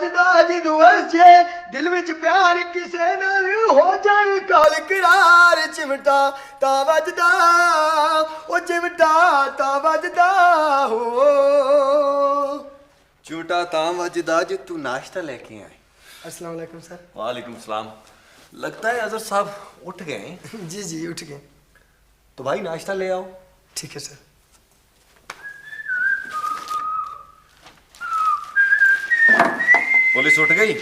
वजदा जिदवस जे दिल विच प्यार किसे नाल हो जाए काल करार चिमटा ता वजदा ओ चिमटा ता वजदा हो झूठा तां वजदा जो तू नाश्ता लेके आए। अस्सलाम वालेकुम सर। वालेकुम सलाम। लगता है अजहर साहब उठ गए हैं। जी जी उठ गए। तो भाई नाश्ता ले आओ। ठीक है सर। पुलिस उठ गई।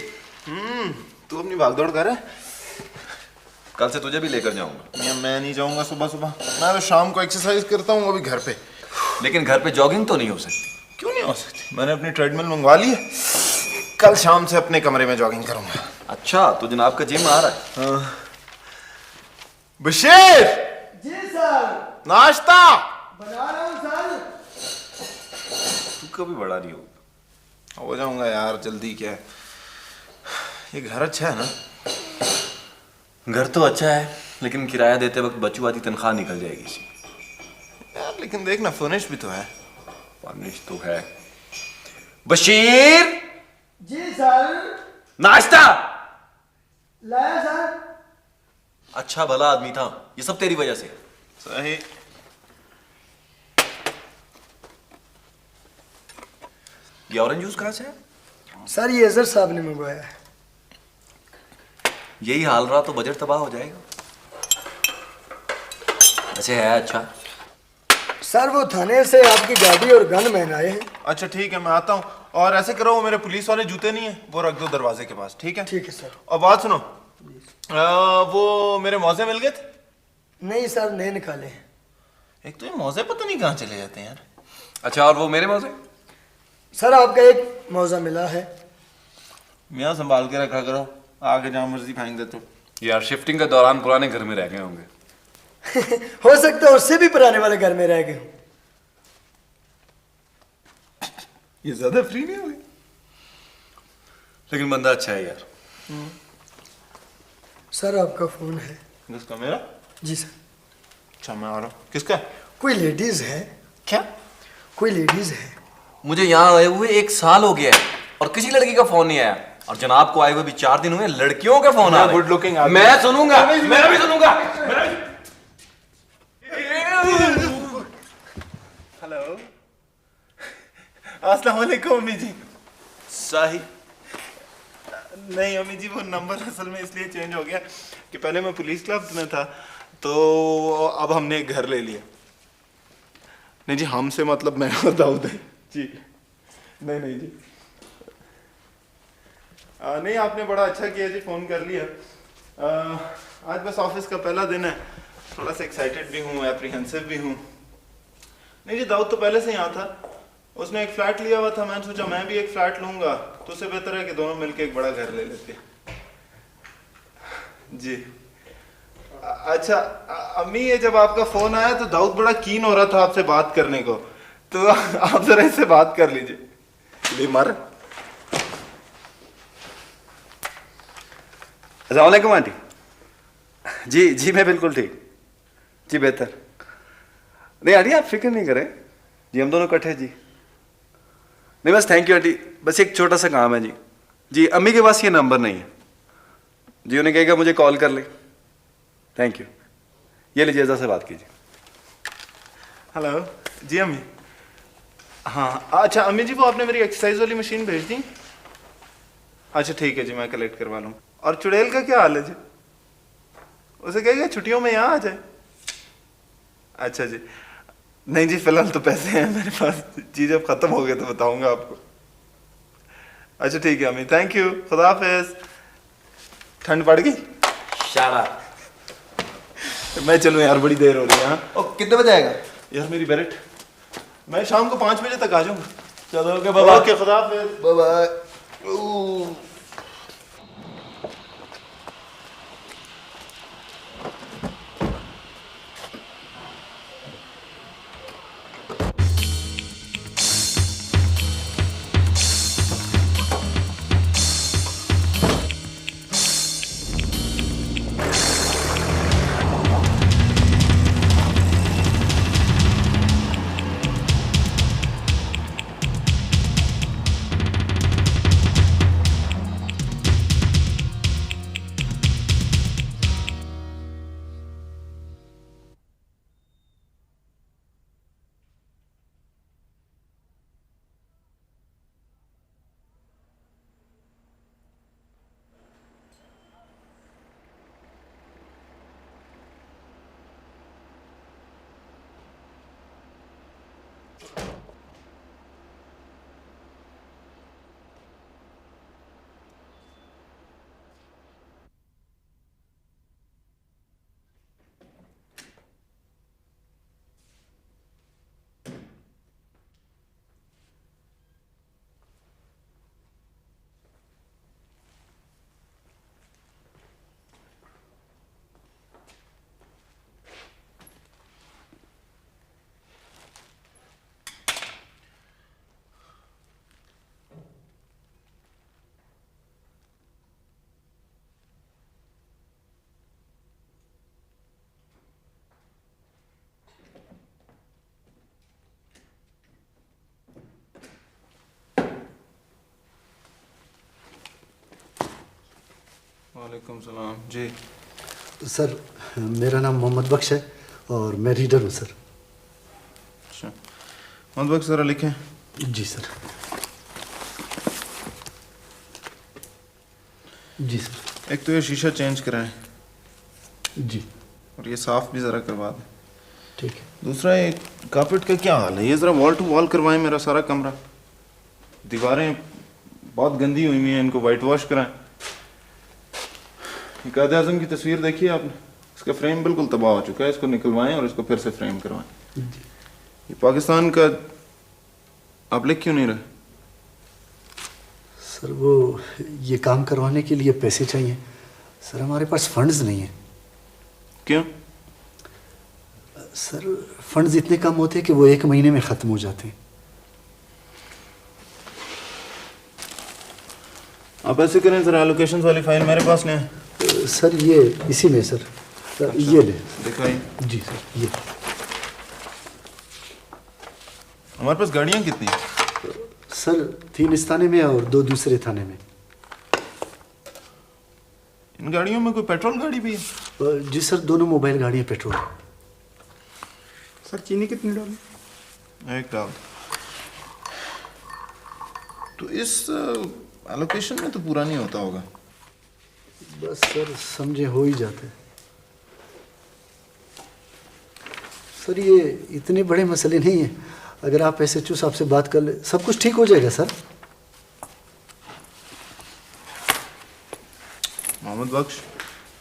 तू अपनी भागदौड़ कर रहा है। कल से तुझे भी लेकर जाऊंगा। या मैं नहीं जाऊंगा सुबह सुबह, मैं तो शाम को एक्सरसाइज करता हूँ, वो भी घर पे। लेकिन घर पे जॉगिंग तो नहीं हो सकती। क्यों नहीं हो सकती? मैंने अपनी ट्रेडमिल मंगवा ली है, कल शाम से अपने कमरे में जॉगिंग करूंगा। अच्छा तो जनाब का जिम आ रहा है। हाँ। बशीर जी सर। नाश्ता बना रहा हूँ सर। तू कभी बड़ा नहीं होगा। हो जाऊंगा यार, जल्दी क्या है। ये घर अच्छा है ना? घर तो अच्छा है लेकिन किराया देते वक्त बचू आती तनख्वाह निकल जाएगी इसमें। यार लेकिन देखना फर्निश भी तो है। फर्निश तो है। बशीर जी सर। नाश्ता। लाया सर। अच्छा भला आदमी था, ये सब तेरी वजह से। सही। ये ऑरेंज जूस कहाँ से है? सर ये अजहर साहब ने मंगवाया है। यही हाल रहा तो बजट तबाह हो जाएगा। ऐसे है अच्छा। सर वो थाने से आपकी गाड़ी और गन मैन आए हैं। अच्छा ठीक है, मैं आता हूँ। और ऐसे करो, वो मेरे पुलिस वाले जूते नहीं है, वो रख दो दरवाजे के पास। ठीक है? ठीक है सर। और बात सुनो, वो मेरे मौजे मिल गए थे? नहीं सर नए निकाले हैं। एक तो ये मौजे पता नहीं कहाँ चले जाते हैं यार। अच्छा और वो मेरे मौजे? सर आपका एक मौजा मिला है। मियाँ संभाल के रखा करो, आगे जहाँ मर्जी फेंक देते हो। यार शिफ्टिंग के दौरान पुराने घर में रह गए होंगे। हो सकता है उससे भी पुराने वाले घर में रह गए हूँ। ये ज्यादा फ्री नहीं हुई। लेकिन बंदा अच्छा है यार। सर आपका फोन है। किसका? मेरा? जी सर। अच्छा मैं आ रहा हूँ। किसका? कोई लेडीज है? क्या? कोई लेडीज है? मुझे यहाँ आए हुए 1 साल हो गया है और किसी लड़की का फोन नहीं आया। और जनाब को आए हुए भी 4 दिन हुए, लड़कियों का फोन आ रहा है। गुड लुकिंग आदमी। मैं सुनूंगा, मैं भी सुनूंगा। हेलो, अस्सलाम वालेकुम अम्मी जी। साही नहीं अम्मी जी, वो नंबर असल में इसलिए चेंज हो गया कि पहले मैं पुलिस क्लब में था, तो अब हमने एक घर ले लिया। नहीं जी, हमसे मतलब मैं और दाऊद है जी। नहीं नहीं जी, नहीं आपने बड़ा अच्छा किया जी, फ़ोन कर लिया। आज बस ऑफिस का पहला दिन है, थोड़ा सा एक्साइटेड भी हूँ, एप्रीहेंसिव भी हूँ। नहीं जी, दाऊद तो पहले से यहाँ था, उसने एक फ्लैट लिया हुआ था। मैंने सोचा मैं भी एक फ्लैट लूंगा, तो उससे बेहतर है कि दोनों मिलके एक बड़ा घर ले लेते जी। अच्छा अम्मी, ये जब आपका फोन आया तो दाऊद बड़ा कीन हो रहा था आपसे बात करने को, तो आप जरा इससे बात कर लीजिए। मार। अस्सलाम वालेकुम आंटी जी। जी मैं बिल्कुल ठीक जी, बेहतर। नहीं आंटी आप फिक्र नहीं करें जी, हम दोनों इकट्ठे जी। नहीं बस थैंक यू आंटी, बस एक छोटा सा काम है जी। जी अम्मी के पास ये नंबर नहीं है जी, उन्हें कहेगा मुझे कॉल कर ले। Thank you. ये लीजिए, एजा से बात कीजिए। हेलो जी अम्मी। हाँ अच्छा अम्मी जी, वो आपने मेरी एक्सरसाइज वाली मशीन भेज दी? अच्छा ठीक है जी, मैं कलेक्ट करवा लूँ। और चुड़ैल का क्या हाल है जी? उसे कहेगा छुट्टियों में यहाँ आ जाए। अच्छा जी। नहीं जी, फिलहाल तो पैसे हैं मेरे पास जी, जब खत्म हो गए तो बताऊंगा आपको। अच्छा ठीक है अम्मी, थैंक यू, खुदा हाफिज। ठंड पड़ गई? शाला। मैं चलूँ यार, बड़ी देर हो रही है। हाँ कितने बजे आएगा? यार मेरी बेरेट, मैं शाम को 5 बजे तक आ जाऊंगा। चलो ओके बाबा। ओके, खुदा हाफिज। Bye bye. वालेकुम सलाम जी। सर मेरा नाम मोहम्मद बख्श है और मैं रीडर हूँ सर। अच्छा मोहम्मद बख्श, ज़रा लिखें। जी सर। जी सर। एक तो ये शीशा चेंज कराएं जी और ये साफ़ भी ज़रा करवा दें। ठीक है। दूसरा, ये कारपेट का क्या हाल है? ये ज़रा वॉल टू वॉल करवाएं मेरा सारा कमरा। दीवारें बहुत गंदी हुई हैं, इनको वाइट वॉश कराएं। ये कायद आज़म की तस्वीर देखी है आपने? इसका फ्रेम बिल्कुल तबाह हो चुका है, इसको निकलवाएं और इसको फिर से फ्रेम करवाएं। ये पाकिस्तान का आप लिख क्यों नहीं रहे? सर वो ये काम करवाने के लिए पैसे चाहिए सर, हमारे पास फंड्स नहीं हैं। क्यों? सर फंड्स इतने कम होते हैं कि वो 1 महीने में ख़त्म हो जाते हैं। आप ऐसे करें, ज़रा एलोकेशंस वाली फाइल मेरे पास लें। सर ये इसी में सर, ये ले। दिखाइए। जी सर ये। हमारे पास गाड़ियाँ कितनी हैं? सर 3 इस थाने में और 2 दूसरे थाने में। इन गाड़ियों में कोई पेट्रोल गाड़ी भी है? जी सर, दोनों मोबाइल गाड़ियाँ पेट्रोल। सर चीनी कितनी डाली? 1 डाल। तो इस एलोकेशन में तो पूरा नहीं होता होगा। बस सर समझे हो ही जाते। सर ये इतने बड़े मसले नहीं है, अगर आप SHO साहब से बात कर ले सब कुछ ठीक हो जाएगा सर। मोहम्मद बख्श।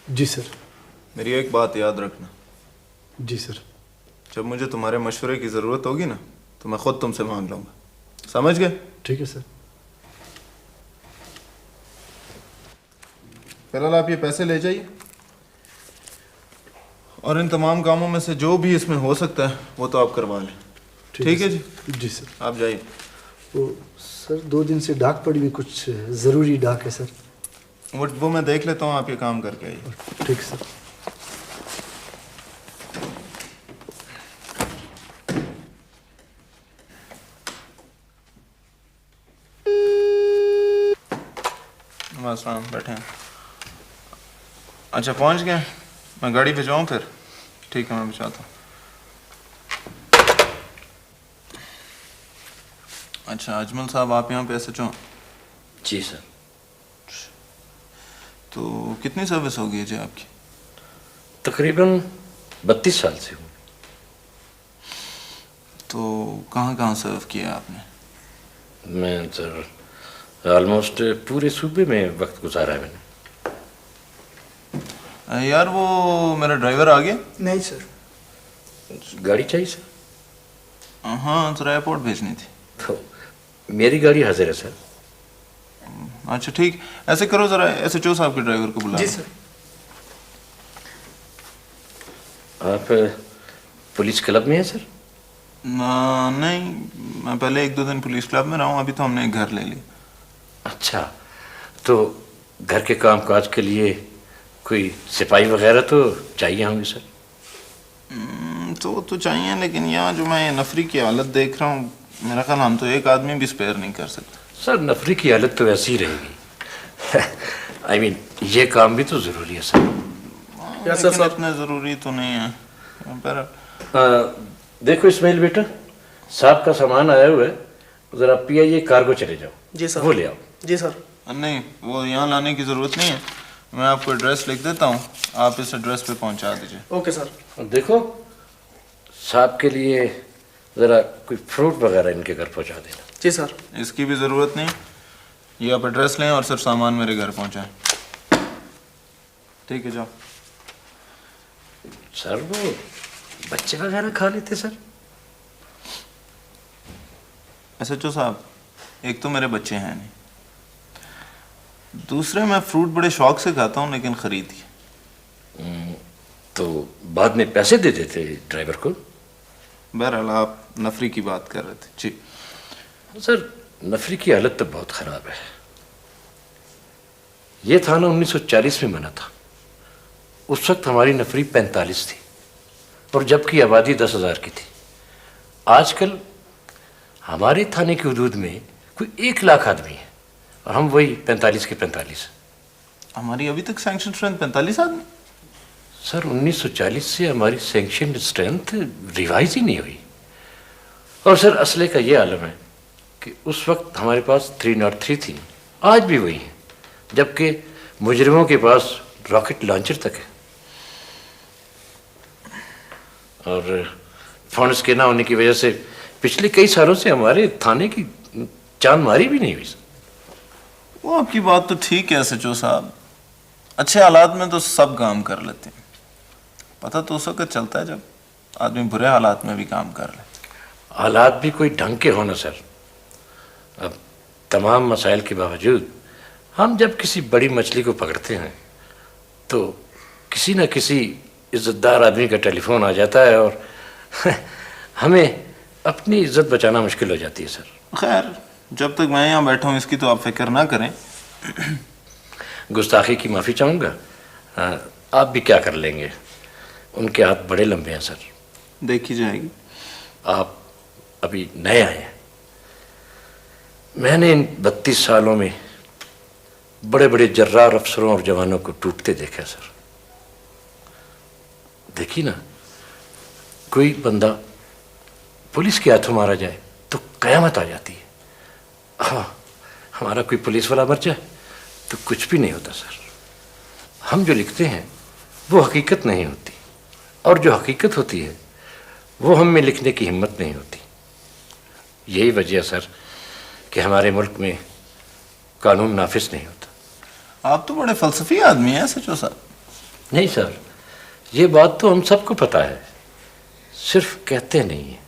जी सर। मेरी एक बात याद रखना। जी सर। जब मुझे तुम्हारे मशवरे की ज़रूरत होगी ना तो मैं खुद तुमसे मांग लूँगा, समझ गए? ठीक है सर। फिलहाल आप ये पैसे ले जाइए और इन तमाम कामों में से जो भी इसमें हो सकता है वो तो आप करवा लें। ठीक है जी? जी सर। आप जाइए। वो सर 2 दिन से डाक पड़ी हुई, कुछ ज़रूरी डाक है सर। वो मैं देख लेता हूँ, आप ये काम करके आइए। ठीक सर। अस्सलाम, बैठे हैं। अच्छा पहुँच गए? मैं गाड़ी भिजवाऊँ फिर? ठीक है मैं भिजवाता हूँ। अच्छा अजमल साहब, आप यहाँ पे SHO? जी सर। तो कितनी सर्विस हो गई जी आपकी? तकरीबन 32 साल से हूँ। तो कहाँ कहाँ सर्व किया आपने? मैं सर ऑलमोस्ट पूरे सूबे में वक्त गुजारा है मैंने। यार वो मेरा ड्राइवर आ गया? नहीं सर। गाड़ी चाहिए सर? हाँ ज़रा एयरपोर्ट भेजनी थी। तो मेरी गाड़ी हाजिर है सर। अच्छा ठीक, ऐसे करो ज़रा SHO साहब के ड्राइवर को बुला। जी सर। आप पुलिस क्लब में हैं सर? नहीं, मैं पहले 1-2 दिन पुलिस क्लब में रहा हूँ, अभी तो हमने एक घर ले लिया। अच्छा, तो घर के कामकाज के लिए कोई सिपाही वगैरह तो चाहिए होंगे सर? तो चाहिए, लेकिन यहाँ जो मैं नफरी की हालत देख रहा हूँ, मेरा ख्याल हम तो एक आदमी भी स्पेयर नहीं कर सकते। सर नफरी की हालत तो ऐसी ही रहेगी। I mean, ये काम भी तो ज़रूरी है सर। लेकिन इतना ज़रूरी तो नहीं है पर। देखो इस्माइल बेटा, साहब का सामान आया हुआ है, ज़रा PIA कार्गो चले जाओ। जी सर। वो ले आओ। जी सर। नहीं, वो यहाँ लाने की ज़रूरत नहीं है, मैं आपको एड्रेस लिख देता हूँ, आप इस एड्रेस पे पहुँचा दीजिए। Okay sir. देखो साहब के लिए ज़रा कोई फ्रूट वगैरह इनके घर पहुँचा देना। जी सर। इसकी भी ज़रूरत नहीं, ये आप एड्रेस लें और सिर्फ सामान मेरे घर पहुँचाएं। ठीक है जाओ। सर वो बच्चे वगैरह खा लेते सर? SHO साहब, एक तो मेरे बच्चे हैं नहीं, दूसरे मैं फ्रूट बड़े शौक से खाता हूँ, लेकिन खरीद के। तो बाद में पैसे दे देते ड्राइवर को। बहरहाल आप नफरी की बात कर रहे थे जी। सर नफरी की हालत तो बहुत ख़राब है। ये थाना 1940 में बना था, उस वक्त हमारी नफरी 45 थी और जबकि आबादी 10,000 की थी। आजकल हमारे थाने की हदूद में कोई 1 लाख आदमी है और हम वही 45 के 45। हमारी अभी तक सैंक्शन स्ट्रेंथ 45 आदमी। सर 1940 से हमारी सैंक्शन स्ट्रेंथ रिवाइज ही नहीं हुई। और सर असले का ये आलम है कि उस वक्त हमारे पास 303 थी, आज भी वही है, जबकि मुजरिमों के पास रॉकेट लॉन्चर तक है। और फंड्स के ना होने की वजह से पिछले कई सालों से हमारे थाने की चांद मारी भी नहीं हुई सर। वो आपकी बात तो ठीक है एसएचओ साहब, अच्छे हालात में तो सब काम कर लेते हैं, पता तो उस वक्त चलता है जब आदमी बुरे हालात में भी काम कर ले। हालात भी कोई ढंग के होना सर। अब तमाम मसाइल के बावजूद हम जब किसी बड़ी मछली को पकड़ते हैं तो किसी न किसी इज्जतदार आदमी का टेलीफोन आ जाता है और हमें अपनी इज्जत बचाना मुश्किल हो जाती है सर। खैर जब तक मैं यहाँ बैठा हूँ इसकी तो आप फिक्र ना करें। गुस्ताखी की माफ़ी चाहूँगा, आप भी क्या कर लेंगे, उनके हाथ बड़े लंबे हैं सर। देखी जाएगी। आप अभी नए आए हैं, मैंने इन 32 सालों में बड़े बड़े जर्रार अफसरों और जवानों को टूटते देखा सर। देखिए ना, कोई बंदा पुलिस के हाथों मारा जाए तो कयामत आ जाती है। हाँ, हमारा कोई पुलिस वाला मर जाए तो कुछ भी नहीं होता सर। हम जो लिखते हैं वो हकीकत नहीं होती, और जो हकीकत होती है वो हम में लिखने की हिम्मत नहीं होती। यही वजह सर कि हमारे मुल्क में कानून नाफिज नहीं होता। आप तो बड़े फलसफी आदमी हैं एसएचओ साहब। नहीं सर, ये बात तो हम सबको पता है, सिर्फ कहते नहीं हैं।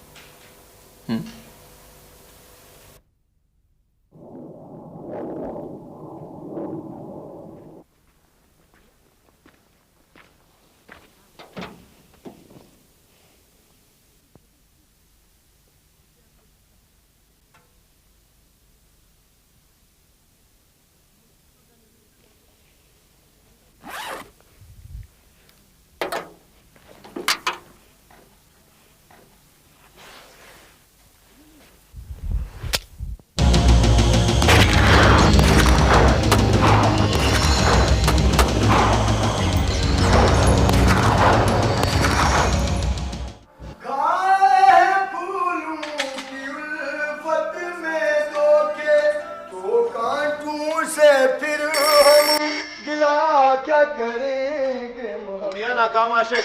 खाए फूलों की उल्फत में धोखे, तो कांटों से फिर हम गिला क्या करेंगे नाकाम आशिक,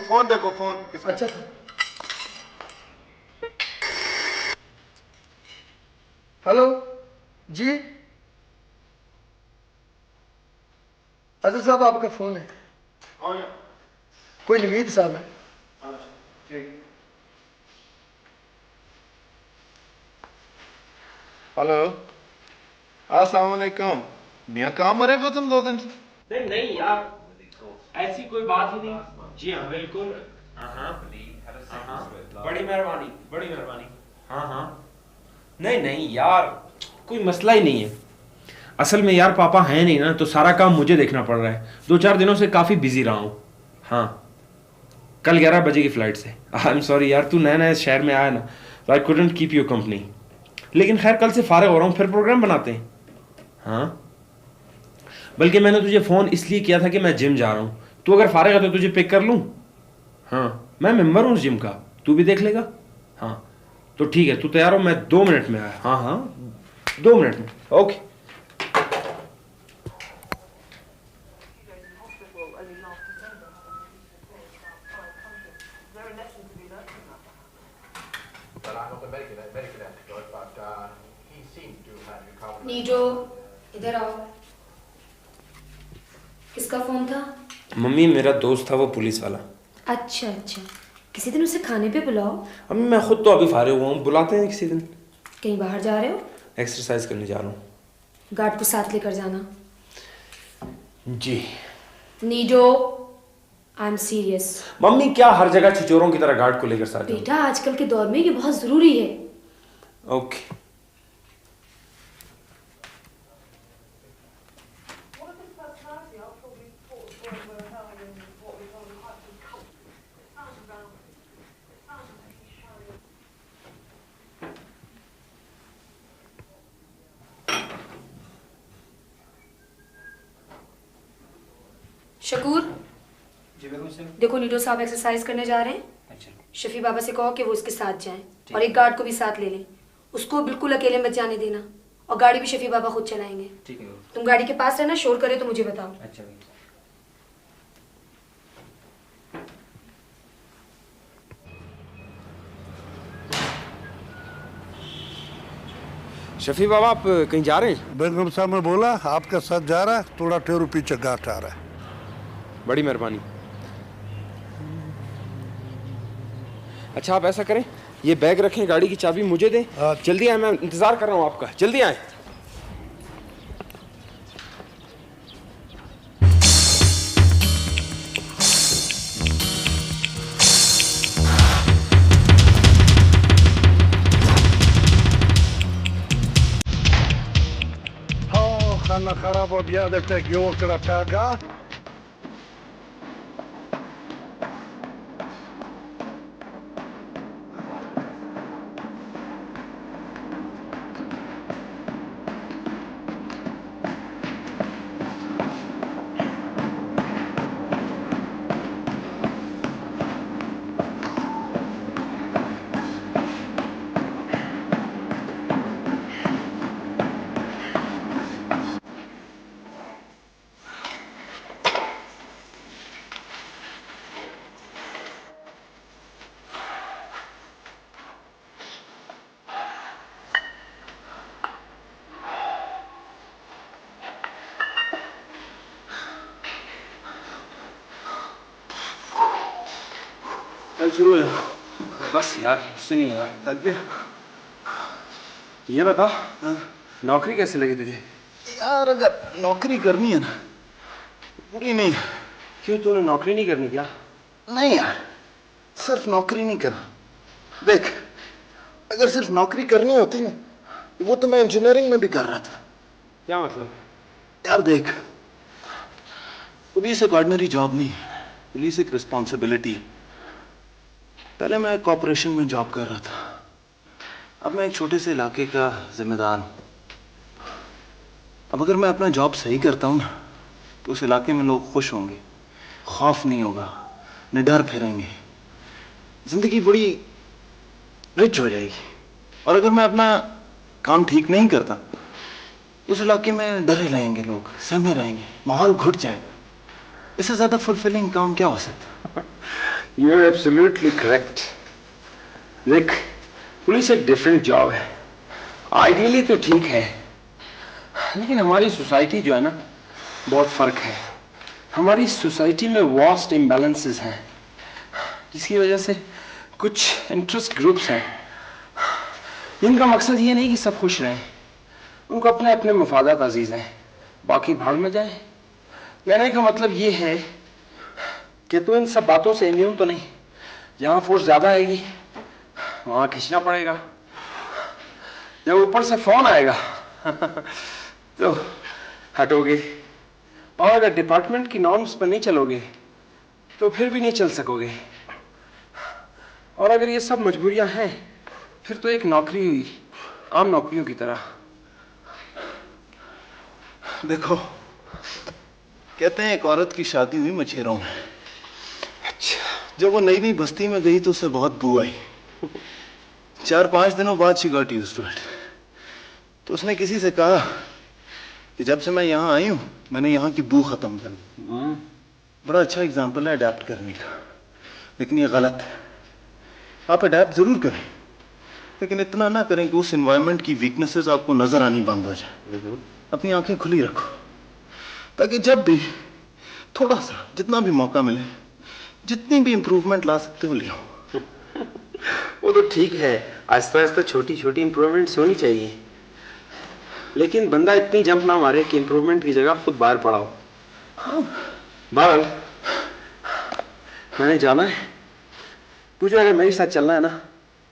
फोन देखो फोन। अच्छा हेलो जी, अजहर साहब आपका फोन है। कोई नवीद साहब है। हेलो अस्सलाम वालेकुम। मियां कहाँ मरे हो तुम 2 दिन से? नहीं नहीं यार, ऐसी कोई बात ही नहीं। जी हाँ बिल्कुल, हाँ हाँ, बड़ी मेहरबानी बड़ी मेहरबानी। हाँ हाँ, नहीं नहीं यार, कोई मसला ही नहीं है। असल में यार पापा हैं नहीं ना, तो सारा काम मुझे देखना पड़ रहा है। 2-4 दिनों से काफ़ी बिजी रहा हूँ। हाँ, कल 11 बजे की फ़्लाइट से। आई एम सॉरी यार, तू नया नया शहर में आया ना, तो I couldn't keep your company. लेकिन खैर कल से फारिग हो रहा हूँ, फिर प्रोग्राम बनाते हैं। हाँ, बल्कि मैंने तुझे फ़ोन इसलिए किया था कि मैं जिम जा रहा हूँ, तू अगर फारिग है तो तुझे पिक कर लूँ। हाँ, मैं मेंबर हूँ उस जिम का, तू भी देख लेगा। हाँ तो ठीक है, तू तैयार हो, मैं 2 मिनट में आया। हाँ हाँ 2 मिनट में, ओके। नीजो, इधर आओ। किसका फोन था? मम्मी मेरा दोस्त था वो पुलिस वाला। अच्छा अच्छा, किसी दिन उसे खाने पे बुलाओ। अम्मी मैं खुद तो अभी फारिग हुआ हूँ, बुलाते हैं किसी दिन। कहीं बाहर जा रहे हो? एक्सरसाइज करने जा रहा हूँ। गार्ड को साथ लेकर जाना। जी नीजो, आई एम सीरियस। मम्मी क्या हर जगह छिचोरों की तरह गार्ड को लेकर साथ जाऊं? बेटा आजकल के दौर में ये बहुत जरूरी है। ओके। शकूर, जी बेगम सिंह। देखो नीडो साहब एक्सरसाइज करने जा रहे हैं। अच्छा शफी बाबा से कहो कि वो उसके साथ जाएं और एक गार्ड को भी साथ ले लें। उसको बिल्कुल अकेले मत जाने देना और गाड़ी भी शफी बाबा खुद चलाएंगे। ठीक है। तुम गाड़ी के पास रहना, शोर करे तो मुझे बताओ। अच्छा बेगम। शफी बाबा आप कहीं जा रहे हैं? बेगम साहब ने बोला आपका साथ जा रहा है, थोड़ा ठहरो पीछे गांठ आ रहा है। बड़ी मेहरबानी। अच्छा आप ऐसा करें, ये बैग रखें, गाड़ी की चाबी मुझे दें। जल्दी आए, मैं इंतजार कर रहा हूँ आपका, जल्दी आए। Hanna Karabo bjade tek jokera taga. कल शुरू है बस यार, उससे नहीं यार, थक गया। ये बता, नौकरी कैसे लगी तुझे? यार अगर नौकरी करनी है ना, पूरी नहीं। क्यों तूने नौकरी नहीं करनी क्या? नहीं यार, सिर्फ नौकरी नहीं करना। देख, अगर सिर्फ नौकरी करनी होती ना, वो तो मैं इंजीनियरिंग में भी कर रहा था। क्या मतलब? यार देख, पुलिस एक ऑर्डिनरी जॉब नहीं, पुलिस एक रिस्पॉन्सिबिलिटी। पहले मैं कॉर्पोरेशन में जॉब कर रहा था, अब मैं एक छोटे से इलाके का जिम्मेदार हूँ। अब अगर मैं अपना जॉब सही करता हूँ ना, तो उस इलाके में लोग खुश होंगे, खौफ नहीं होगा, निडर फिरेंगे, जिंदगी बड़ी रिच हो जाएगी। और अगर मैं अपना काम ठीक नहीं करता, उस इलाके में डरे रहेंगे लोग, सहमे रहेंगे, माहौल घुट जाएगा। इससे ज्यादा फुलफिलिंग काम क्या हो सकता? You are absolutely correct. देख, पुलिस एक डिफरेंट जॉब है, आइडियली तो ठीक है, लेकिन हमारी सोसाइटी जो है ना, बहुत फर्क है। हमारी सोसाइटी में वास्ट इम्बैलेंसेस हैं, जिसकी वजह से कुछ इंटरेस्ट ग्रुप्स हैं जिनका मकसद ये नहीं कि सब खुश रहें, उनको अपने अपने मफादात अजीज हैं, बाकी भाग में जाए। कहने का मतलब ये है कि तू इन सब बातों से इम्यून तो नहीं। जहाँ फोर्स ज्यादा आएगी वहाँ खींचना पड़ेगा, जब ऊपर से फोन आएगा तो हटोगे, और अगर डिपार्टमेंट की नॉर्म्स पर नहीं चलोगे तो फिर भी नहीं चल सकोगे। और अगर ये सब मजबूरियां हैं, फिर तो एक नौकरी हुई आम नौकरियों की तरह। देखो, कहते हैं एक औरत की शादी हुई मछेरों में। जब वो नई नई बस्ती में गई तो उसे बहुत बू आई। 4-5 दिनों बाद she got used to it. तो उसने किसी से कहा कि जब से मैं यहाँ आई हूँ, मैंने यहाँ की बू खत्म कर दी। बड़ा अच्छा एग्जाम्पल है अडेप्ट करने का, लेकिन ये गलत है। आप अडेप्ट जरूर करें, लेकिन इतना ना करें कि उस एनवायरनमेंट की वीकनेसेस आपको नजर आनी बंद हो जाए। अपनी आंखें खुली रखो, ताकि जब भी थोड़ा सा, जितना भी मौका मिले, जितनी भी इंप्रूवमेंट ला सकते हो ले आओ। वो तो ठीक है, आहिस्ता आहिस्ता छोटी छोटी इंप्रूवमेंट्स होनी चाहिए, लेकिन बंदा इतनी जंप ना मारे कि इंप्रूवमेंट की जगह खुद बाहर पड़ा हो। बहरहाल मैंने जाना है, तुझे अगर मेरे साथ चलना है ना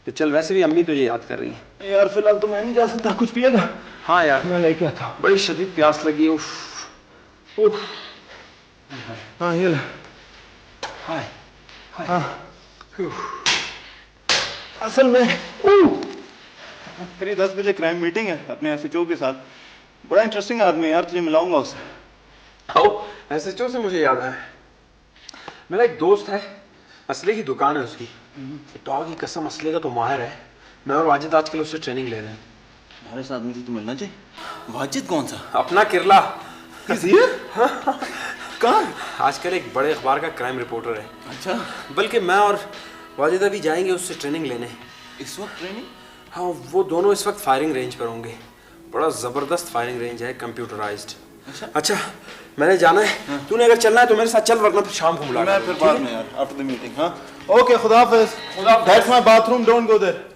तो चल, वैसे भी अम्मी तुझे याद कर रही है। यार फिलहाल तो मैं नहीं जा सकता, कुछ पिएगा? हाँ यार, मैं लेके आता हूँ। बड़ी शदीद प्यास लगी। उफ उफ। हाँ ये ले। हाय हाँ। असल में मेरी 10 बजे क्राइम मीटिंग है अपने एसएचओ के साथ। बड़ा इंटरेस्टिंग आदमी है यार, तुझे मिलाऊंगा उससे। आओ, एसएचओ से मुझे याद आया, मेरा एक दोस्त है, असले की दुकान है उसकी। डॉग की कसम, असले का तो माहिर है। मैं और वाजिद आजकल उससे ट्रेनिंग ले रहे हैं। हमारे साथ मुझे तो मिलना चाहिए। वाजिद कौन सा? अपना किरला। कौन? आजकल एक बड़े अखबार का क्राइम रिपोर्टर है। अच्छा, बल्कि मैं और वाजिद अभी जाएंगे उससे ट्रेनिंग लेने। इस वक्त ट्रेनिंग? हाँ, वो दोनों इस वक्त फायरिंग रेंज पर होंगे। बड़ा जबरदस्त फायरिंग रेंज है, कंप्यूटराइज्ड। अच्छा, मैंने जाना है। तूने अगर चलना है तो मेरे साथ चल, वरना फिर शाम को मैं मुलाकात। फिर बाद में यार, आफ्टर द मीटिंग। हाँ ओके, खुदा हाफिज। That's my bathroom, don't go there.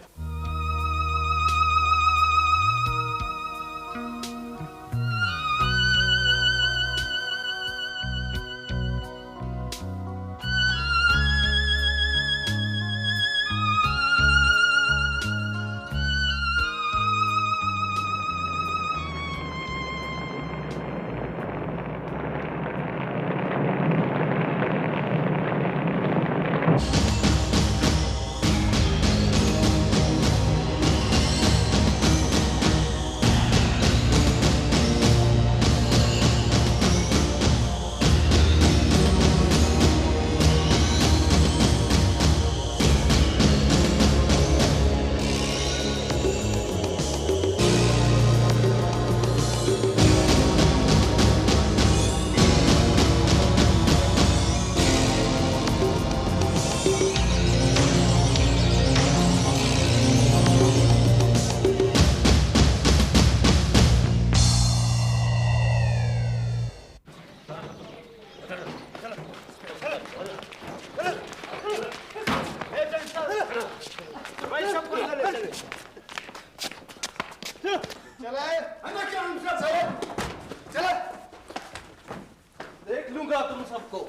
देख लूंगा तुम सबको।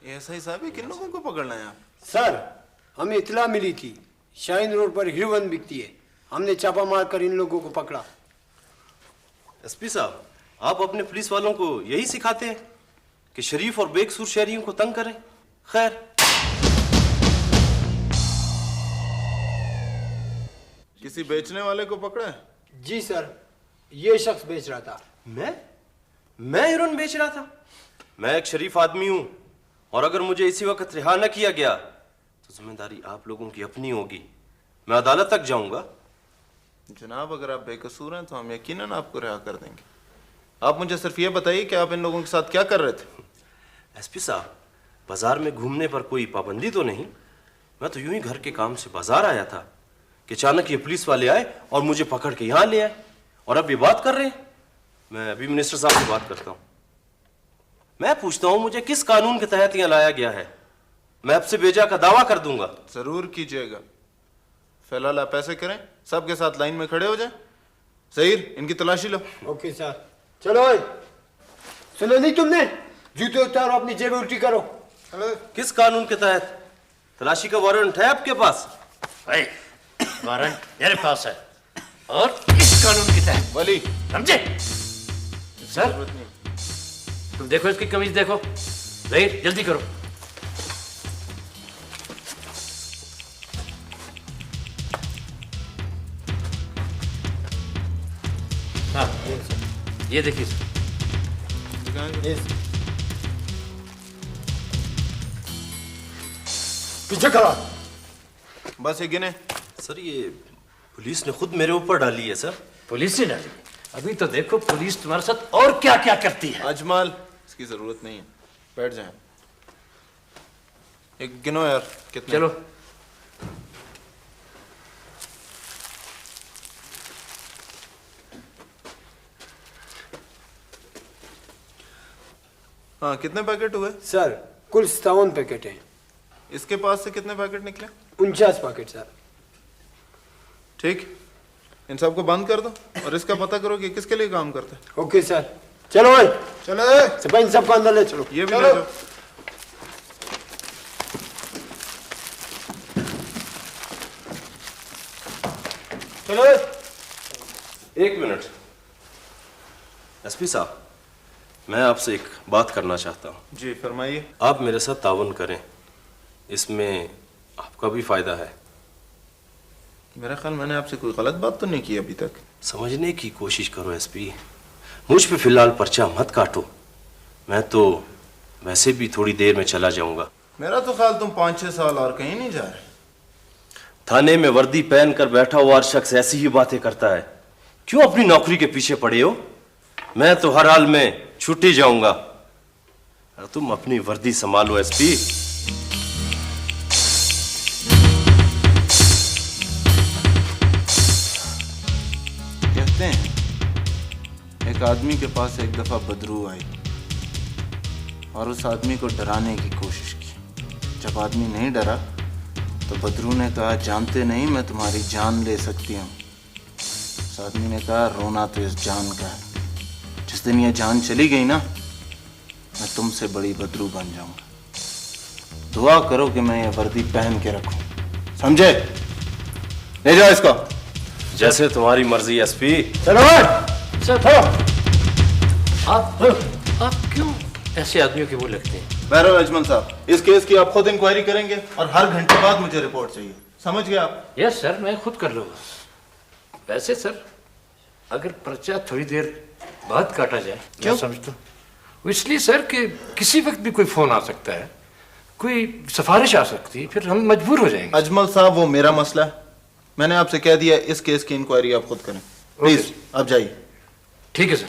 ऐसा ही साहब, किन लोगों को पकड़ना है आप? सर, हमें इतला मिली थी शाहीन रोड पर हीरोइन बिकती है। हमने छापा मारकर इन लोगों को पकड़ा। एसपी साहब, आप अपने पुलिस वालों को यही सिखाते हैं कि शरीफ और बेकसूर शहरियों को तंग करें? खैर, किसी बेचने वाले को पकड़ा है? जी सर, ये शख्स बेच रहा था। मैं हीरोइन बेच रहा था? मैं एक शरीफ आदमी हूं, और अगर मुझे इसी वक्त रिहा न किया गया तो जिम्मेदारी आप लोगों की अपनी होगी। मैं अदालत तक जाऊंगा। जनाब, अगर आप बेकसूर हैं तो हम यकीनन आपको रिहा कर देंगे। आप मुझे सिर्फ ये बताइए कि आप इन लोगों के साथ क्या कर रहे थे? एसपी साहब, बाजार में घूमने पर कोई पाबंदी तो नहीं। मैं तो यूं ही घर के काम से बाजार आया था कि अचानक ये पुलिस वाले आए और मुझे पकड़ के यहां ले आए, और अब ये बात कर रहे हैं। मैं अभी मिनिस्टर साहब से बात करता हूं। मैं पूछता हूं, मुझे किस कानून के तहत यहां लाया गया है? मैं आपसे बेजा का दावा कर दूंगा। जरूर कीजिएगा। फिलहाल आप ऐसे करें, सबके साथ लाइन में खड़े हो जाएं। ज़हीर, इनकी तलाशी लो। Okay sir. चलो, सुनो नहीं तुमने? जूते उतारो, अपनी जेब उल्टी करो। किस कानून के तहत? तलाशी का वारंट है आपके पास? वारंट मेरे पास है, और इस कानून के तहत। वली, समझे? सर, तुम देखो इसकी कमीज देखो। ज़हीर, जल्दी करो। हाँ, ये देखिए सर। पीछे खड़ा। बस ये गिने। सर, ये पुलिस ने खुद मेरे ऊपर डाली है सर। पुलिस ने डाली? अभी तो देखो पुलिस तुम्हारे साथ और क्या क्या करती है। अजमल, इसकी जरूरत नहीं है, बैठ जाएं। एक गिनो यार, कितने? चलो। हाँ, कितने पैकेट हुए? सर, कुल 57 पैकेट हैं। इसके पास से कितने पैकेट निकले? 49 पैकेट सर। ठीक, इन सबको बंद कर दो और इसका पता करो कि किसके लिए काम करते हैं। Okay sir. चलो भाई, चलो सब इन सबको अंदर ले चलो। ये भी ले जाओ। चलो। एक मिनट एसपी साहब, मैं आपसे एक बात करना चाहता हूँ। जी फरमाइए। आप मेरे साथ ताउन करें, इसमें आपका भी फायदा है। मेरा ख्याल मैंने आपसे कोई गलत बात तो नहीं की अभी तक। समझने की कोशिश करो एसपी, मुझ पे फिलहाल पर्चा मत काटो। मैं तो वैसे भी थोड़ी देर में चला जाऊंगा। मेरा तो ख्याल तुम 5-6 साल और कहीं नहीं जा रहे। थाने में वर्दी पहनकर बैठा हुआ हर शख्स ऐसी ही बातें करता है। क्यों अपनी नौकरी के पीछे पड़े हो? मैं तो हर हाल में छुट्टी जाऊंगा। तुम अपनी वर्दी संभालो एसपी। कहते हैं एक आदमी के पास एक दफा बदरू आई और उस आदमी को डराने की कोशिश की। जब आदमी नहीं डरा तो बदरू ने कहा, जानते नहीं मैं तुम्हारी जान ले सकती हूँ। उस आदमी ने कहा, रोना तो इस जान का है। जिस दिन ये जान चली गई ना, मैं तुमसे बड़ी बदरू बन जाऊंगा। दुआ करो कि मैं ये वर्दी पहन के रखूं, समझे? ले जाओ इसको। जैसे तुम्हारी मर्जी एसपी। सर आप क्यों ऐसे आदमियों के वो लगते हैं? बैरल अजमल साहब, इस केस की आप खुद इंक्वायरी करेंगे और हर घंटे बाद मुझे रिपोर्ट चाहिए, समझ गए आप? यस सर, मैं खुद कर लूंगा। वैसे सर, अगर पर्चा थोड़ी देर बाद काटा जाए, मैं समझता हूँ इसलिए सर कि किसी वक्त भी कोई फोन आ सकता है, कोई सिफारिश आ सकती है, फिर हम मजबूर हो जाएंगे। अजमल साहब, वो मेरा मसला है। मैंने आपसे कह दिया इस केस की इंक्वायरी आप खुद करें। प्लीज आप जाइए। ठीक है सर।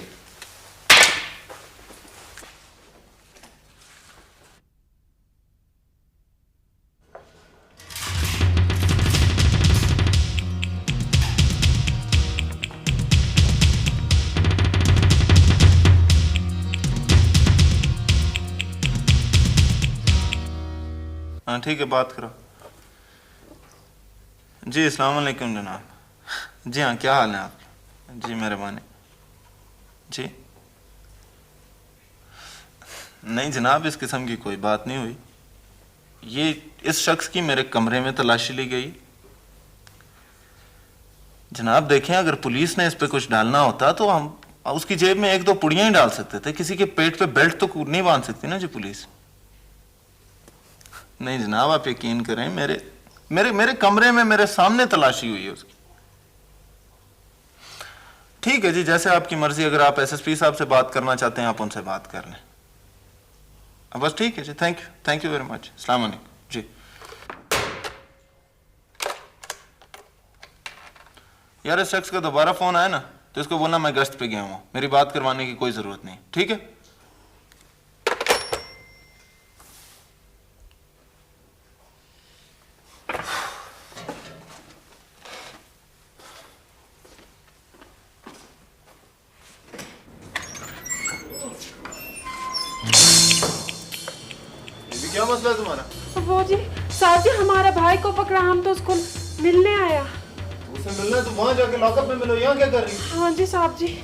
हाँ ठीक है, बात करो। जी अस्सलाम वालेकुम जनाब। जी हाँ, क्या हाल है आप? जी मेहरबानी। जी नहीं जनाब, इस किस्म की कोई बात नहीं हुई। ये इस शख्स की मेरे कमरे में तलाशी ली गई। जनाब देखें, अगर पुलिस ने इस पे कुछ डालना होता तो हम उसकी जेब में 1-2 पुड़ियां ही डाल सकते थे। किसी के पेट पे बेल्ट तो नहीं बांध सकती ना जी पुलिस। नहीं जनाब, आप यकीन करें, मेरे कमरे में मेरे सामने तलाशी हुई है उसकी। ठीक है जी, जैसे आपकी मर्जी। अगर आप एसएसपी साहब से बात करना चाहते हैं, आप उनसे बात कर लें। बस ठीक है जी, थैंक यू वेरी मच। अस्सलाम वालेकुम जी। यार इस शख्स का दोबारा फोन आया ना तो इसको बोलना मैं गश्त पे गया हूं, मेरी बात करवाने की कोई जरूरत नहीं, ठीक है? क्या मसला है तुम्हारा? वो जी साहब जी, हमारा भाई को पकड़ा, हम तो उसको मिलने आया। उसे मिलना है तो वहां जाके लॉकअप में मिलो, यहाँ क्या कर रही? हाँ जी साहब जी।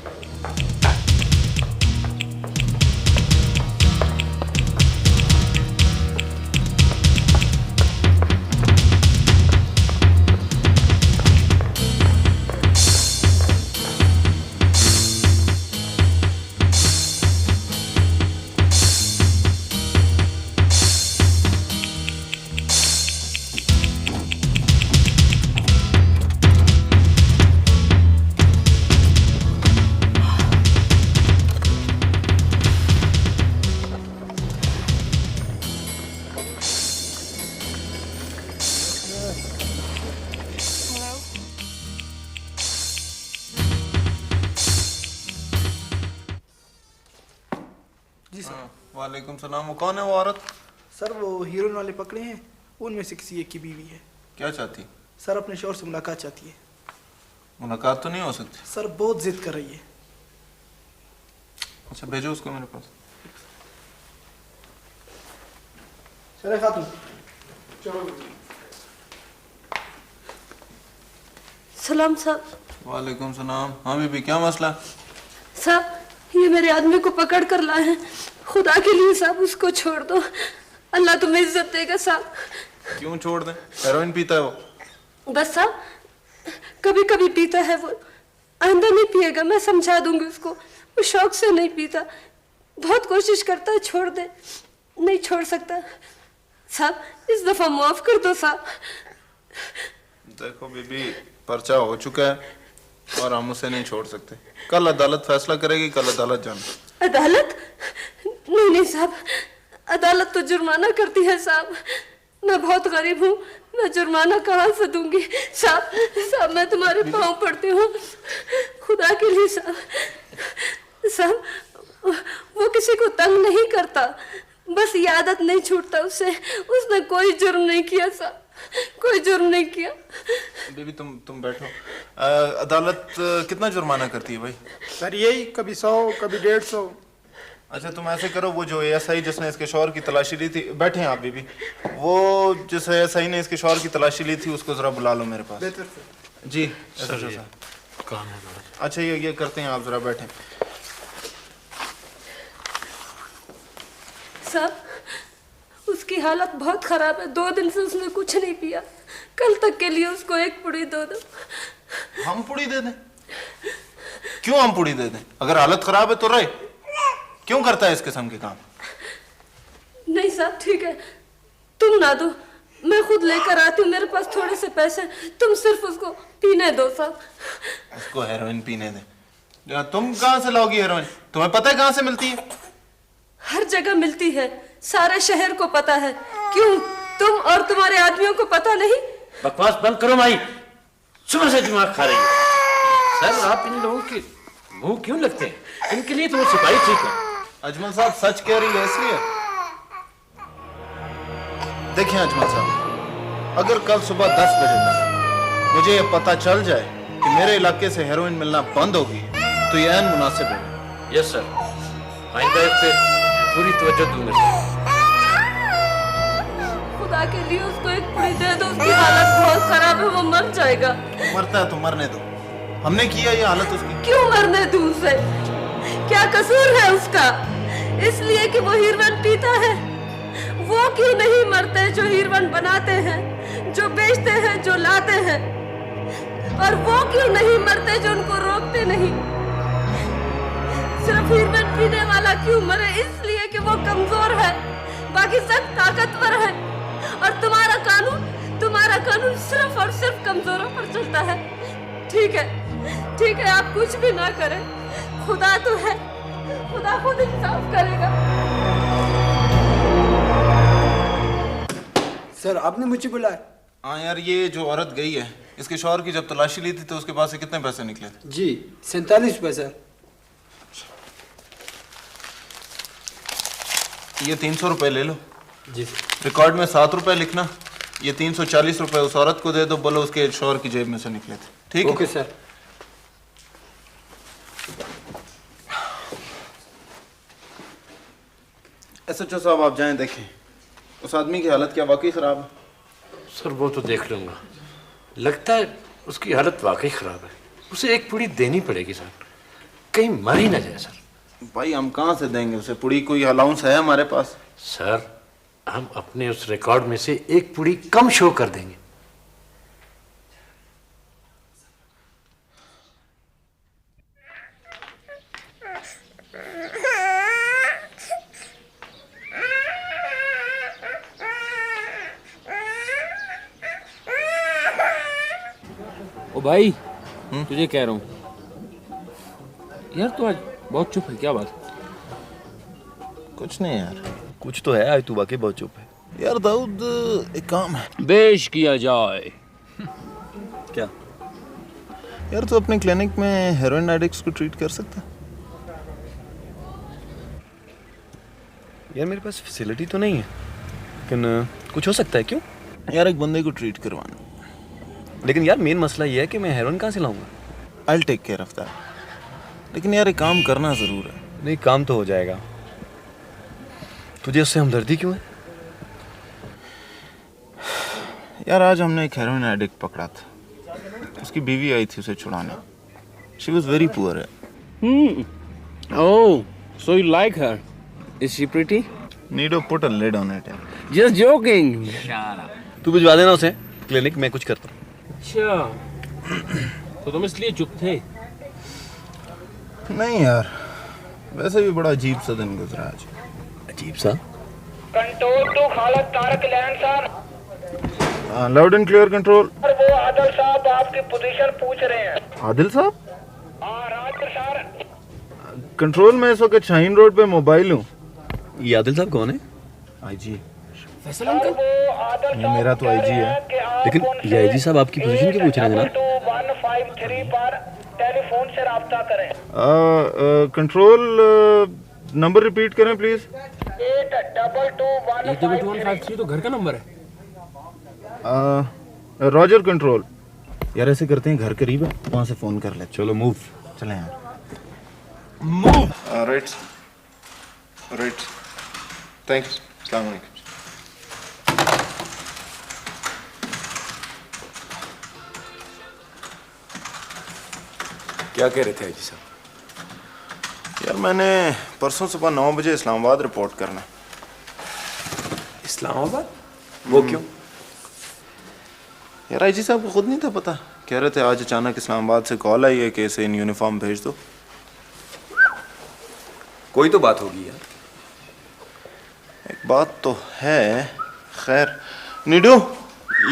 वालेकुम सलाम। वो कौन है वो औरत? सर वो हीरोइन वाले पकड़े हैं, उनमें से किसी एक की बीवी है। क्या चाहती? सर अपने शौहर से मुलाकात चाहती है। मुलाकात तो नहीं हो सकती। सर बहुत जिद कर रही है। अच्छा भेजो उसको मेरे पास। चले खातून, चलो। सलाम साहब। वालेकुम सलाम। हाँ बीबी, क्या मसला? साहब ये मेरे आदमी को पकड़ कर लाए हैं, खुदा के लिए साहब उसको छोड़ दो, अल्लाह तुम्हें इज्जत देगा साहब। क्यों छोड़ दें? हेरोइन पीता है वो। बस साहब कभी कभी पीता है वो, आइंदा नहीं पिएगा, मैं समझा दूंगी उसको। वो शौक से नहीं पीता, बहुत कोशिश करता है छोड़ दे, नहीं छोड़ सकता। साहब इस दफा माफ कर दो साहब। देखो बीबी, पर्चा हो चुका है और हम उसे नहीं छोड़ सकते। कल अदालत फैसला करेगी, कल अदालत जाना। अदालत? नहीं साहब, अदालत तो जुर्माना करती है साहब। मैं बहुत गरीब हूँ, मैं जुर्माना कहाँ से दूंगी साहब मैं तुम्हारे पाँव पड़ती हूँ, खुदा के लिए साहब वो किसी को तंग नहीं करता, बस ये आदत नहीं छूटता उससे। उसने कोई जुर्म नहीं किया साहब, कोई जुर्म नहीं किया। बीबी तुम बैठो। अदालत कितना जुर्माना करती है भाई? सर यही कभी 100 कभी 150। अच्छा तुम ऐसे करो, वो जो एएसआई जिसने इसके शौहर की तलाशी ली थी, बैठे हैं आप बीबी, वो जिस एएसआई ने इसके शौहर की तलाशी ली थी उसको जरा बुला लो मेरे पास। बेहतर सर। जी सर ये काम है। अच्छा ये करते हैं, आप जरा बैठे। साहब उसकी हालत बहुत खराब है, 2 दिन से उसने कुछ नहीं पिया। कल तक के लिए उसको 1 पुड़ी दो। हम पुड़ी दे दें? क्यों हम पुड़ी दे दें? अगर हालत खराब है तो रहे, क्यों करता है इस किस्म के काम? नहीं साहब ठीक है, तुम ना दो, मैं खुद लेकर आती हूँ, मेरे पास थोड़े से पैसे, तुम सिर्फ उसको पीने दो साहब। उसको हेरोइन पीने दे? तुम कहाँ से लाओगी हेरोइन? तुम्हें पता है कहाँ से मिलती है? हर जगह मिलती है, सारे शहर को पता है। क्यों तुम और तुम्हारे आदमियों को पता नहीं? बकवास बंद करो माई, सुबह से दिमाग खा रही है। सर आप इन लोगों के मुंह क्यों लगते हैं? इनके लिए तो वो सिपाही ठीक है। अजमल साहब सच कह रही है इसलिए। देखिए अजमल साहब, अगर कल सुबह 10 बजे तक मुझे ये पता चल जाए कि मेरे इलाके से हेरोइन मिलना बंद होगी तो ये ऐन मुनासिब है। यस सर, आइंदा इस पे पूरी तवज्जो दूंगा। खुदा के लिए उसको 1 पुड़ी दे दो, उसकी हालत बहुत खराब है, वो मर जाएगा। मरता है तो मरने दो, हमने किया ये हालत उसकी। क्यों मरने दूं उसे? क्या कसूर है उसका? इसलिए कि वो हीरोइन पीता है। वो क्यों नहीं मरते जो हीरोइन बनाते हैं, जो बेचते हैं, जो लाते हैं? और वो क्यों नहीं मरते जो उनको रोकते नहीं? सिर्फ हीरोइन पीने वाला क्यों मरे? इसलिए कि वो कमजोर है, बाकी सब ताकतवर है। और तुम्हारा कानून सिर्फ और सिर्फ कमजोरों पर चलता है। ठीक है आप कुछ भी ना करें, खुदा तो है, खुदा खुद इंसाफ करेगा। सर आपने मुझे बुलाया? हाँ यार, ये जो औरत गई है, इसके शौहर की जब तलाशी ली थी तो उसके पास से कितने पैसे निकले थे? जी 47 पैसा। ये 300 रुपए ले लो। जी रिकॉर्ड में 7 रुपए लिखना, ये 340 रुपए उस औरत को दे दो, बोलो उसके शौहर की जेब में से निकले थे। ठीक है? Okay sir. एसएचओ साहब आप जाएं, देखें उस आदमी की हालत क्या वाकई खराब है? सर वो तो देख लूंगा, लगता है उसकी हालत वाकई खराब है, उसे 1 पुड़ी देनी पड़ेगी सर, कहीं मर ही ना जाए सर। भाई हम कहाँ से देंगे उसे पुड़ी? कोई अलाउंस है हमारे पास? सर हम अपने उस रिकॉर्ड में से 1 पुड़ी कम शो कर देंगे। ओ भाई तुझे कह रहा हूँ यार, तू आज बहुत चुप है, क्या बात? कुछ नहीं यार। कुछ तो है, आज तू वाकई बहुत चुप है। यार दाऊद, एक काम है। पेश किया जाए। क्या? यार तू अपने क्लिनिक में हेरोइन एडिक्ट्स को ट्रीट कर सकता? यार मेरे पास फैसिलिटी तो नहीं है, लेकिन कुछ हो सकता है। क्यों? यार एक बंदे को ट्रीट करवाना, लेकिन यार मेन मसला ये है कि मैं हेरोइन कहाँ से लाऊंगा? I'll take care of that। लेकिन यार एक काम करना जरूर है। नहीं, काम तो हो जाएगा। तुझे उससे हमदर्दी क्यों है? यार आज हमने एक हेरोइन एडिक्ट पकड़ा था, उसकी बीवी आई थी उसे छुड़ाने। She was very poor है। Oh, so you like her? Is she pretty? Need to put a lid on it। Just joking। तू भिजवा देना उसे क्लिनिक, मैं कुछ करता हूँ। अच्छा, तो तुम इसलिए चुप थे? नहीं यार, वैसे भी बड़ा अजीब सा दिन गुजरा आज। अजीब सा? कंट्रोल टू खालद तारक land sir. Loud and clear control. वो आदल आपकी पोजीशन पूछ रहे हैं। आदिल साहब? हाँ राज सर। कंट्रोल में इस वक्त शाहीन रोड पे मोबाइल हूँ। ये आदिल साहब कौन है? आईजी। फैसल अंकल? मेरा तो आईजी है। लेकिन ये आईजी साहब आपकी पोजीशन क्यों पूछ रहे हैं जनाब? 153 पर टेलीफोन से राब्ता करें। कंट्रोल नंबर रिपीट करें प्लीज। 822153 तो घर का नंबर है। Roger control. यार ऐसे करते हैं, घर करीब है, वहां से फोन कर ले। चलो मूव। चलें यार। मूव। Right right, thanks. अस्सलाम वालेकुम। क्या कह रहे थे आईजी साहब? यार मैंने परसों सुबह 9 बजे इस्लामाबाद रिपोर्ट करना है। इस्लामाबाद? वो क्यों? यार आईजी साहब को खुद नहीं था पता, कह रहे थे आज अचानक इस्लामाबाद से कॉल आई है कि इसे इन यूनिफॉर्म भेज दो। कोई तो बात होगी यार। एक बात तो है। खैर नीडू,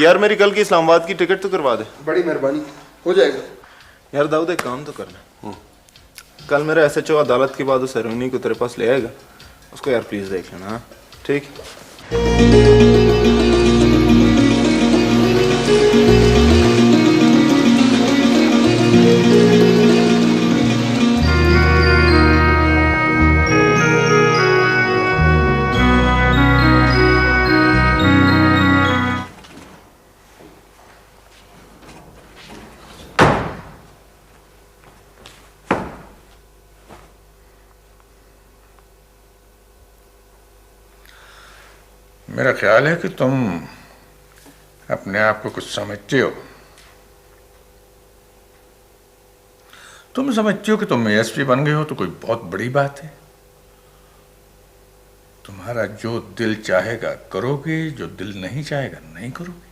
यार मेरी कल की इस्लामाबाद की टिकट तो करवा दे। बड़ी मेहरबानी, हो जाएगा। यार दाऊद एक काम तो करना, कल मेरा SHO अदालत के बाद उस सेरेमनी को तेरे पास ले आएगा, उसको यार प्लीज देख लेना। हाँ ठीक। मेरा ख्याल है कि तुम अपने आप को कुछ समझते हो। तुम समझते हो कि तुम ASP बन गए हो तो कोई बहुत बड़ी बात है। तुम्हारा जो दिल चाहेगा करोगे, जो दिल नहीं चाहेगा नहीं करोगे।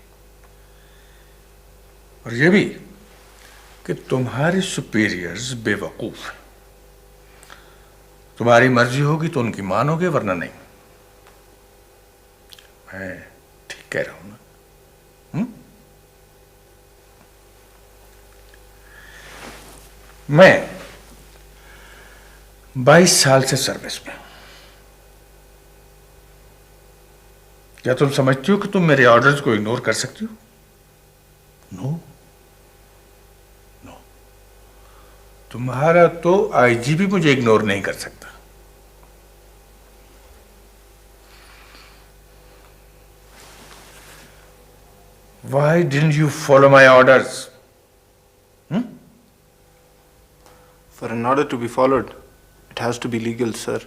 और ये भी कि तुम्हारे सुपीरियर्स बेवकूफ हैं। तुम्हारी मर्जी होगी तो उनकी मानोगे, वरना नहीं। मैं ठीक कह रहा हूं ना? मैं 22 साल से सर्विस में हूं। क्या तुम समझती हो कि तुम मेरे ऑर्डर्स को इग्नोर कर सकती हो? नो नो, तुम्हारा तो IG भी मुझे इग्नोर नहीं कर सकता। Why didn't you follow my orders? For an order to be followed, it has to be legal, sir.